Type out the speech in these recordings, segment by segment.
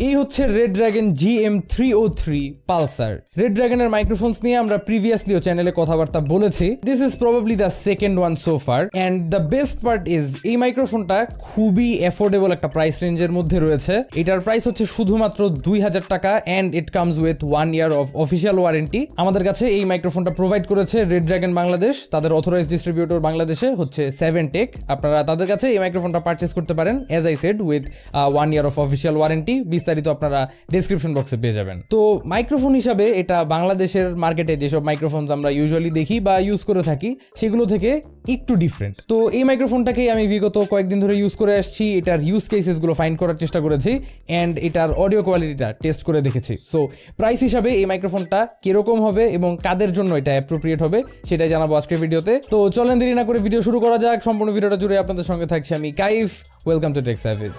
এই হচ্ছে red dragon GM303 Pulsar. Red ড্রাগনের মাইক্রোফোনস নিয়ে আমরা প্রিভিয়াসলিও চ্যানেলে কথাবার্তা বলেছি। This is probably the second one so far, and the best part is এই মাইক্রোফোনটা খুবই অ্যাফোর্ডেবল একটা প্রাইস রেঞ্জের মধ্যে রয়েছে। এটার প্রাইস হচ্ছে শুধুমাত্র 2000 টাকা, and it comes with 1 year of official warranty. আমাদের কাছে এই মাইক্রোফোনটা প্রোভাইড করেছে রেড ড্রাগন বাংলাদেশ। তাদের অথরাইজ ডিস্ট্রিবিউটর বাংলাদেশে হচ্ছে 7Tech। আপনারা তাদের কাছে এই মাইক্রোফোনটা পারচেস করতে পারেন, as I said, with 1 year of official warranty. বিস্তারিত আপনারা ডেসক্রিপশন বক্সে পেয়ে যাবেন। তো মাইক্রোফোন হিসাবে এটা বাংলাদেশের মার্কেটে যেসব মাইক্রোফোনস আমরা ইউজুয়ালি দেখি বা ইউজ করে থাকি সেগুলো থেকে একটু ডিফারেন্ট। তো এই মাইক্রোফোনটাকেই আমি বিগত কয়েকদিন ধরে ইউজ করে আসছি। এটার ইউজ কেসেসগুলো ফাইন্ড করার চেষ্টা করেছি, অ্যান্ড এটার অডিও কোয়ালিটিটা টেস্ট করে দেখেছি। সো প্রাইস হিসাবে এই মাইক্রোফোনটা কিরকম হবে এবং কাদের জন্য এটা অ্যাপ্রোপ্রিয়েট হবে সেটাই জানাবো আজকের ভিডিওতে। তো চলেন দেরি না করে ভিডিও শুরু করা যাক। সম্পূর্ণ ভিডিওটা জুড়ে আপনাদের সঙ্গে থাকছি আমি Kaif. Welcome to Tech Savage.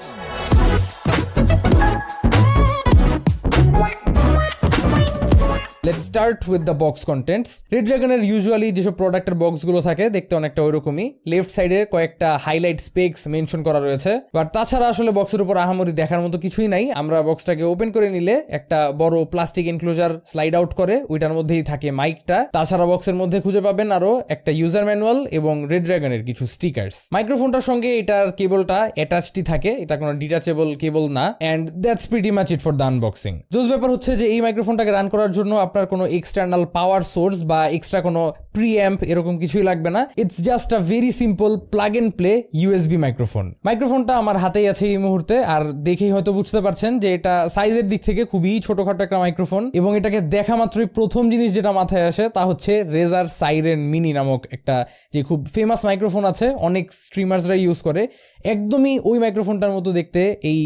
Let's start with the box contents. Red ড্রাগনের ইউজুয়ালি যেসব প্রোডাক্টের বক্সগুলো থাকে দেখতে অনেকটা ওইরকমই। লেফট সাইডে কয়েকটা হাইলাইট স্পেক্স মেনশন করা রয়েছে, বাট তাছাড়া আসলে বক্সের উপর আহামরি দেখার মতো কিছুই নাই। আমরা বক্সটাকে ওপেন করে নিলে একটা বড় প্লাস্টিক এনক্লোজার স্লাইড আউট করে, ওইটার মধ্যেই থাকে মাইকটা। তাছাড়া বক্সের মধ্যে খুঁজে পাবেন আরো একটা ইউজার ম্যানুয়াল এবং রেড ড্রাগনের কিছু স্টিকার্স। মাইক্রোফোনটার সঙ্গে এটার কেবলটা অ্যাটাচডই থাকে, এটা কোনো ডিটাচেবল কেবল না, and that's pretty much it for the unboxing. জোস ব্যাপার হচ্ছে যে এই মাইক্রোফোনটাকে রান করার জন্য আপনার কোনো এক্সটার্নাল পাওয়ার সোর্স বা এক্সট্রা কোনো প্রিঅ্যাম্প এরকম কিছুই লাগবে না। It's just a very simple plug and play USB microphone. মাইক্রোফোনটা আমার হাতেই আছে এই মুহূর্তে, আর দেখেই হয়তো বুঝতে পারছেন যে এটা সাইজের দিক থেকে খুবই ছোটখাটো একটা মাইক্রোফোন, এবং এটাকে দেখা মাত্রই প্রথম জিনিস যেটা মাথায় আসে তা হচ্ছে রেজার সাইরেন মিনি নামক একটা যে খুব ফেমাস মাইক্রোফোন আছে, অনেক স্ট্রিমার্সরা ইউজ করে। একদমই ওই মাইক্রোফোনটার মতো দেখতে এই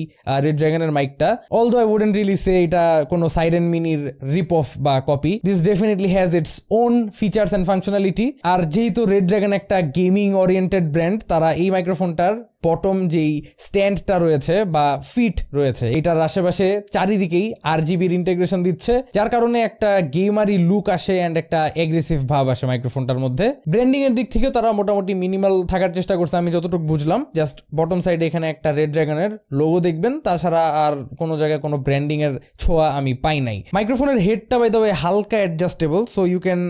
রেড ড্রাগনের মাইকটা। Although I wouldn't really say এটা কোনো সাইরেন মিনির রিপ অফ বা copy. This definitely has its own features and functionality. আর যেহেতু রেড ড্রাগন একটা গেমিং ওরিয়েন্টেড ব্র্যান্ড, তারা এই মাইক্রোফোনটার বটম যেই স্ট্যান্ডটা রয়েছে বা ফিট রয়েছে এটার আশেপাশে চারিদিকেই RGBর ইন্টিগ্রেশন দিচ্ছে, যার কারণে একটা গেমারি লুক আসে অ্যান্ড একটা অ্যাগ্রেসিভ ভাব আসে মাইক্রোফোনটার মধ্যে। ব্র্যান্ডিং এর দিক থেকেও তারা মোটামুটি মিনিমাল থাকার চেষ্টা করছে আমি যতটুকু বুঝলাম। জাস্ট বটম সাইডে এখানে একটা রেড ড্রাগনের লোগো দেখবেন, তাছাড়া আর কোনো জায়গায় কোনো ব্র্যান্ডিং এর ছোঁয়া আমি পাই নাই। মাইক্রোফোনের হেডটা বাই দ্য ওয়ে হালকা adjustable, so you can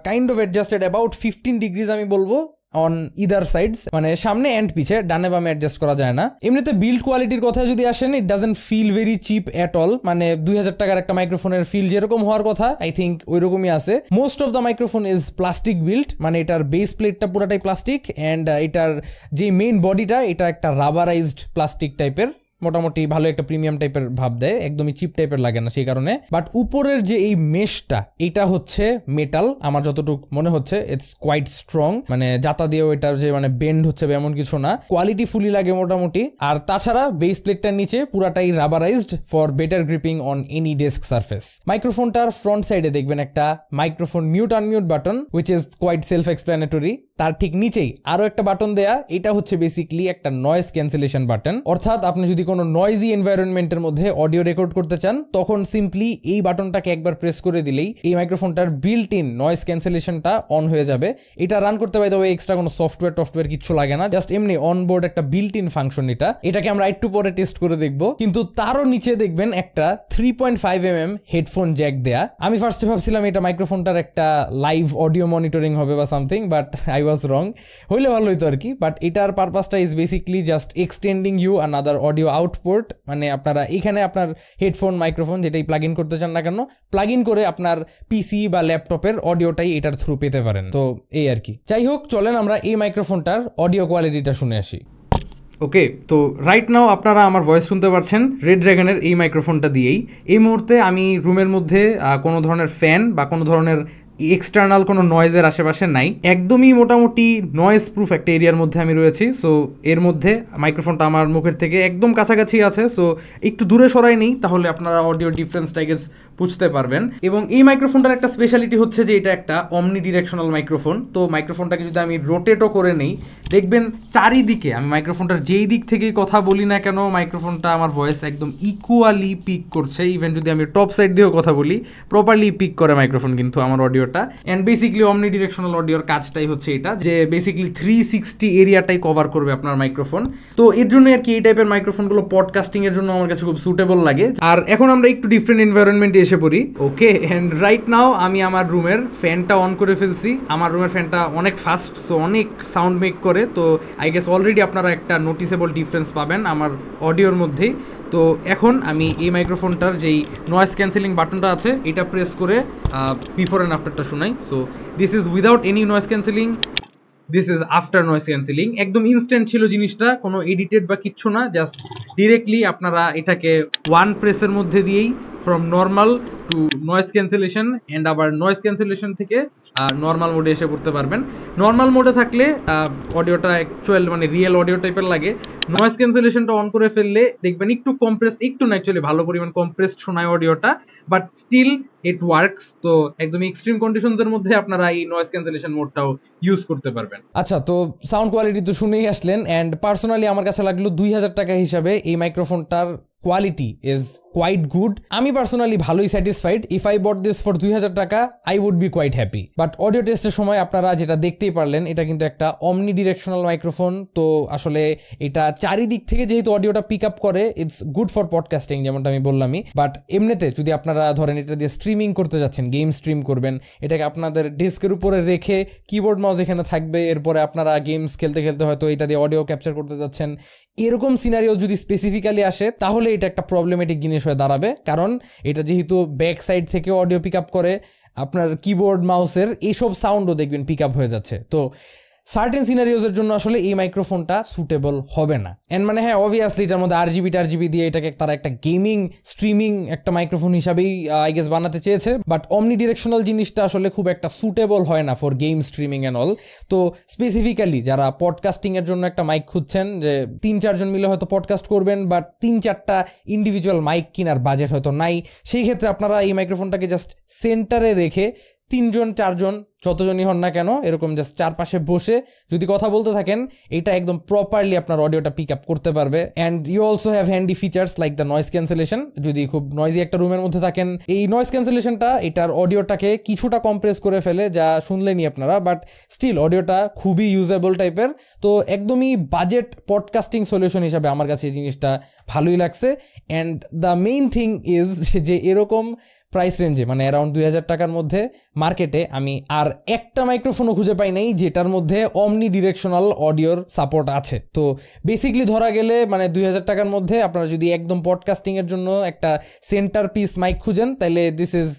kind of adjust at about 15 degrees আমি বলবো অন ইদার সাইডস, মানে সামনে অ্যান্ড পিছে, ডানে বামে অ্যাডজাস্ট করা যায় না। এমনিতে বিল্ড কোয়ালিটির কথা যদি আসেন, it doesn't feel very cheap at all. মানে 2000 টাকার একটা মাইক্রোফোনের ফিল যেরকম হওয়ার কথা আই থিঙ্ক ওই রকমই আছে। Most of the microphone is plastic build, মানে এটার বেস প্লেটটা পুরাটাই প্লাস্টিক, অ্যান্ড এটার যে মেইন বডিটা এটা একটা রাবারাইজড প্লাস্টিক টাইপের, মোটামুটি ভালো একটা প্রিমিয়াম টাইপের ভাব দেয়, একদমই চিপ টাইপের লাগে না সেই কারণে। বাট উপরের যে এই মেশটা এটা হচ্ছে মেটাল, আমার যতটুকু মনে হচ্ছে ইটস কোয়াইট স্ট্রং, মানে জাতা দিয়েও এটা যে মানে বেন্ড হচ্ছে এমন কিছু না, কোয়ালিটি ফুলি লাগে মোটামুটি। আর তাছাড়া বেস প্লেটটার নিচে পুরাটাই rubberised for better gripping on any desk surface. মাইক্রোফোনটার ফ্রন্ট সাইডে দেখবেন একটা microphone mute unmute button, which is quite self explanatory. তার ঠিক নিচেই আরো একটা বাটন দেয়া, এটা হচ্ছে বেসিক্যালি একটা নয়েজ ক্যান্সেলেশন বাটন। অর্থাৎ আপনি যদি কোনো নয়েজি এনভায়রনমেন্টের মধ্যে অডিও রেকর্ড করতে চান, তখন সিম্পলি এই বাটনটাকে একবার প্রেস করে দিলেই এই মাইক্রোফোনটার বিল্ট ইন নয়েজ ক্যান্সেলেশনটা অন হয়ে যাবে। এটা রান করতে পারে তবে এক্সট্রা কোনো সফটওয়্যার কিচ্ছু লাগে না, জাস্ট এমনি অনবোর্ড একটা বিল্ট ইন ফাংশন এটাকে আমরা একটু পরে টেস্ট করে দেখবো। কিন্তু তারও নিচে দেখবেন একটা 3.5mm হেডফোন জ্যাক দেয়া। আমি ফার্স্টে ভাবছিলাম এটা মাইক্রোফোনটার একটা লাইভ অডিও মনিটরিং হবে বা something, but I was wrong. হইলে ভালো হইতো আর কি, বাট এটার পারপাসটা is basically just extending you another audio output. মানে আপনারা এখানে আপনার হেডফোন মাইক্রোফোন যেটাই প্লাগ ইন করতে চান না কেন, প্লাগ ইন করে আপনার পিসি বা ল্যাপটপের অডিওটাই এটার থ্রু পেতে পারেন। তো এই আর কি। যাই হোক, চলেন আমরা এই মাইক্রোফোনটার অডিও কোয়ালিটিটা শুনে আসি। ওকে, তো রাইট নাও আপনারা আমার ভয়েস শুনতে পাচ্ছেন রেড ড্রাগনের এই মাইক্রোফোনটা দিয়েই। এই মুহূর্তে আমি রুমের মধ্যে কোনো ধরনের ফ্যান বা কোনো ধরনের এক্সটার্নাল কোনো নয়েজের আশেপাশে নাই, একদমই মোটামুটি নয়েজ প্রুফ একটা এরিয়ার মধ্যে আমি রয়েছি। সো এর মধ্যে মাইক্রোফোনটা আমার মুখের থেকে একদম কাছাকাছি আছে, সো একটু দূরে সরাই নেই তাহলে আপনারা অডিও ডিফারেন্সটা গেস বুঝতে পারবেন। এবং এই মাইক্রোফোনটার একটা স্পেশালিটি হচ্ছে যে এটা একটা অমনি ডিরেকশনাল মাইক্রোফোন। তো মাইক্রোফোনটাকে যদি আমি রোটেটও করে নেই, দেখবেন চারিদিকে আমি মাইক্রোফোনটার যেই দিক থেকেই কথা বলি না কেন, মাইক্রোফোনটা আমার ভয়েস একদম ইকুয়ালি পিক করছে। ইভেন যদি আমি টপ সাইড দিয়েও কথা বলি, প্রপারলি পিক করে মাইক্রোফোন কিন্তু আমার অডিওটা। অ্যান্ড বেসিক্যালি অমনি ডিরেকশনাল অডিওর কাজটাই হচ্ছে এটা, যে বেসিক্যালি 360 এরিয়াটাই কভার করবে আপনার মাইক্রোফোন। তো এর জন্য আর কি এই টাইপের মাইক্রোফোনগুলো পডকাস্টিং এর জন্য আমার কাছে খুব সুটেবল লাগে। আর এখন আমরা একটু ডিফারেন্ট এনভায়রনমেন্টে এসে পড়ি। ওকে, অ্যান্ড রাইট নাও আমি আমার রুমের ফ্যানটা অন করে ফেলছি। আমার রুমের ফ্যানটা অনেক ফাস্ট, সো অনেক সাউন্ড মেক করে। তো আই গেস অলরেডি আপনারা একটা নোটিসেবল ডিফারেন্স পাবেন আমার অডিওর মধ্যেই। তো এখন আমি এই মাইক্রোফোনটার যেই নয়েজ ক্যান্সেলিং বাটনটা আছে এটা প্রেস করে বিফোর অ্যান্ড আফটারটা শোনাই। So this is without any noise cancelling, this is after noise cancelling. একদম ইনস্ট্যান্ট ছিল জিনিসটা, কোনো এডিটেড বা কিচ্ছু না, জাস্ট ডিরেক্টলি আপনারা এটাকে ওয়ান প্রেসের মধ্যে দিয়েই from normal to noise cancellation and আবার নয়েজ ক্যান্সেলেশন থেকে নর্মাল মোডে এসে পড়তে পারবেন। নর্মাল মোডে থাকলে অডিওটা অ্যাকচুয়াল মানে রিয়েল অডিও টাইপের লাগে। নয়েজ ক্যান্সেলেশনটা অন করে ফেললে দেখবেন একটু কম্প্রেস, একটু না অ্যাকচুয়ালি ভালো পরিমাণ কম্প্রেসড শোনায় অডিওটা, বাট স্টিল ইট ওয়ার্কস। তো একদম এক্সট্রিম কন্ডিশনসের মধ্যে আপনারা এই নয়েজ ক্যান্সেলেশন মোডটাও ইউজ করতে পারবেন। আচ্ছা, তো সাউন্ড কোয়ালিটি তো শুনেই আসলেন, অ্যান্ড পার্সোনালি আমার কাছে লাগলো 2000 টাকা হিসাবে এই মাইক্রোফোনটার কোয়ালিটি ইজ কোয়াইট গুড। আমি পার্সোনালি ভালোই satisfied. If I bought this for 2000 টাকা I would be quite happy. But audio টেস্টের সময় আপনারা যেটা দেখতেই পারলেন, এটা কিন্তু একটা অমনি ডিরেকশনাল মাইক্রোফোন। তো আসলে এটা চারিদিক থেকে যেহেতু অডিওটা পিক আপ করে, ইটস গুড ফর পডকাস্টিং যেমনটা আমি বললামই। বাট এমনিতে যদি আপনারা ধরেন এটা দিয়ে স্ট্রিমিং করতে যাচ্ছেন, গেম স্ট্রিম করবেন, এটাকে আপনাদের ডেস্কের উপরে রেখে কিবোর্ড মাউস এখানে থাকবে, এরপরে আপনারা গেমস খেলতে খেলতে হয়তো এটা দিয়ে অডিও ক্যাপচার করতে যাচ্ছেন, এরকম সিনারিও যদি স্পেসিফিক্যালি আসে তাহলে এটা একটা প্রবলেমেটিক জিনিস হয়ে দাঁড়াবে। কারণ এটা যেহেতু ব্যাক সাইড থেকে অডিও পিক আপ করে, আপনার কিবোর্ড মাউসের এইসব সাউন্ডও দেখবেন পিক আপ হয়ে যাচ্ছে। তো সার্টেন সিনারিওজের জন্য আসলে এই মাইক্রোফোনটা সুটেবল হবে না। এন্ড মানে হ্যাঁ, অবভিয়াসলি এটার মধ্যে আরজিবি দিয়ে এটাকে তারা একটা গেমিং স্ট্রিমিং একটা মাইক্রোফোন হিসাবেই আই গেস বানাতে চেয়েছে। বাট অমনি ডিরেকশনাল জিনিসটা আসলে খুব একটা সুটেবল হয় না for game streaming and all. তো স্পেসিফিক্যালি যারা পডকাস্টিং এর জন্য একটা মাইক খুঁজছেন, যে 3-4 জন মিলে হয়তো পডকাস্ট করবেন, বাট 3-4টা ইন্ডিভিজুয়াল মাইক কেনার বাজেট হয়তো নাই, সেই ক্ষেত্রে আপনারা এই মাইক্রোফোনটাকে জাস্ট সেন্টারে রেখে 3-4 জন যতজনই হন না কেন, এরকম জাস্ট চারপাশে বসে যদি কথা বলতে থাকেন, এটা একদম প্রপারলি আপনার অডিওটা পিক আপ করতে পারবে। And you also have handy features like the noise cancellation. যদি খুব নয়েজি একটা রুমের মধ্যে থাকেন, এই নয়েজ ক্যান্সেলেশনটা এটার অডিওটাকে কিছুটা কম্প্রেস করে ফেলে, যা শুনলেনি আপনারা, বাট স্টিল অডিওটা খুবই ইউজেবল টাইপের। তো একদমই বাজেট পডকাস্টিং সলিউশন হিসাবে আমার কাছে এই জিনিসটা ভালোই লাগছে। And the main thing is যে এরকম প্রাইস রেঞ্জে মানে অ্যারাউন্ড 2000 টাকার মধ্যে মার্কেটে আমি আর একটা মাইক্রোফোনও খুঁজে পাই নাই যেটার মধ্যে অমনি ডিরেকশনাল অডিওর সাপোর্ট আছে। তো বেসিকলি ধরা গেলে মানে 2000 টাকার মধ্যে আপনারা যদি একদম পডকাস্টিংয়ের জন্য একটা সেন্টার পিস মাইক খুঁজেন, তাহলে this is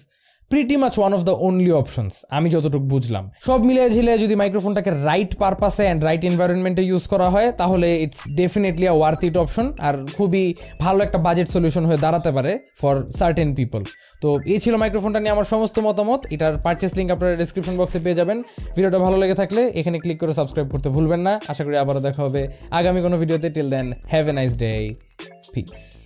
pretty much one of the only options আমি যতটুকু বুঝলাম। সব মিলিয়ে ঝিলিয়ে যদি মাইক্রোফোনটাকে রাইট পারপাসে অ্যান্ড রাইট এনভায়রনমেন্টে ইউজ করা হয়, তাহলে it's definitely a worth it option, আর খুবই ভালো একটা বাজেট সলিউশন হয়ে দাঁড়াতে পারে ফর সার্টেন পিপল। তো এই ছিল মাইক্রোফোনটা নিয়ে আমার সমস্ত মতামত। এটার পারচেস লিঙ্ক আপনারা ডিসক্রিপশন বক্সে পেয়ে যাবেন। ভিডিওটা ভালো লেগে থাকলে এখানে ক্লিক করে সাবস্ক্রাইব করতে ভুলবেন না। আশা করি আবারও দেখা হবে আগামী কোনো ভিডিওতে। Till then have a nice day, piece.